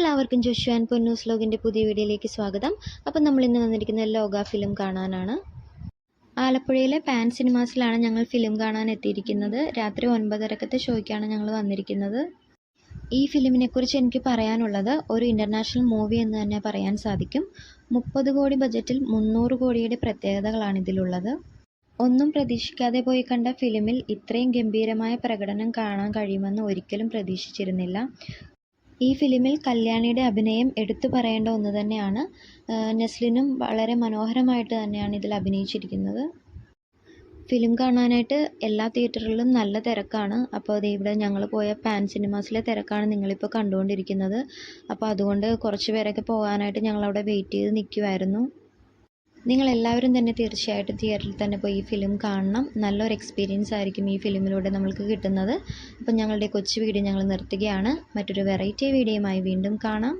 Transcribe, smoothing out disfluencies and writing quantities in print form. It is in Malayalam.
എല്ലാവർക്കും ജോഷു ആൻഡ് പൊന്നൂസ് വ്ലോഗിൻ്റെ പുതിയ വീഡിയോയിലേക്ക് സ്വാഗതം. അപ്പം നമ്മൾ ഇന്ന് വന്നിരിക്കുന്നത് ലോക ഫിലിം കാണാനാണ്. ആലപ്പുഴയിലെ പാൻ സിനിമാസിലാണ് ഞങ്ങൾ ഫിലിം കാണാൻ എത്തിയിരിക്കുന്നത്. രാത്രി 9:30 ഷോയ്ക്കാണ് ഞങ്ങൾ വന്നിരിക്കുന്നത്. ഈ ഫിലിമിനെക്കുറിച്ച് എനിക്ക് പറയാനുള്ളത് ഒരു ഇൻ്റർനാഷണൽ മൂവി എന്ന് തന്നെ പറയാൻ സാധിക്കും. 30 കോടി ബജറ്റിൽ 300 കോടിയുടെ പ്രത്യേകതകളാണ് ഇതിലുള്ളത്. ഒന്നും പ്രതീക്ഷിക്കാതെ പോയി കണ്ട ഫിലിമിൽ ഇത്രയും ഗംഭീരമായ പ്രകടനം കാണാൻ കഴിയുമെന്ന് ഒരിക്കലും പ്രതീക്ഷിച്ചിരുന്നില്ല. ഈ ഫിലിമിൽ കല്യാണിയുടെ അഭിനയം എടുത്തു പറയേണ്ട ഒന്ന് തന്നെയാണ്. നെസ്ലിനും വളരെ മനോഹരമായിട്ട് തന്നെയാണ് ഇതിൽ അഭിനയിച്ചിരിക്കുന്നത്. ഫിലിം കാണാനായിട്ട് എല്ലാ തിയേറ്ററുകളിലും നല്ല തിരക്കാണ്. അപ്പോൾ ഇവിടെ ഞങ്ങൾ പോയ പാൻ സിനിമാസിലെ തിരക്കാണ് നിങ്ങളിപ്പോൾ കണ്ടുകൊണ്ടിരിക്കുന്നത്. അപ്പോൾ അതുകൊണ്ട് കുറച്ച് പേരൊക്കെ പോകാനായിട്ട് ഞങ്ങളവിടെ വെയിറ്റ് ചെയ്ത് നിൽക്കുമായിരുന്നു. നിങ്ങളെല്ലാവരും തന്നെ തീർച്ചയായിട്ടും തിയേറ്ററിൽ തന്നെ പോയി ഈ ഫിലിം കാണണം. നല്ലൊരു എക്സ്പീരിയൻസ് ആയിരിക്കും ഈ ഫിലിമിലൂടെ നമ്മൾക്ക് കിട്ടുന്നത്. അപ്പം ഞങ്ങളുടെ കൊച്ചു വീഡിയോ ഞങ്ങൾ നിർത്തുകയാണ്. മറ്റൊരു വെറൈറ്റി വീഡിയോയുമായി വീണ്ടും കാണാം.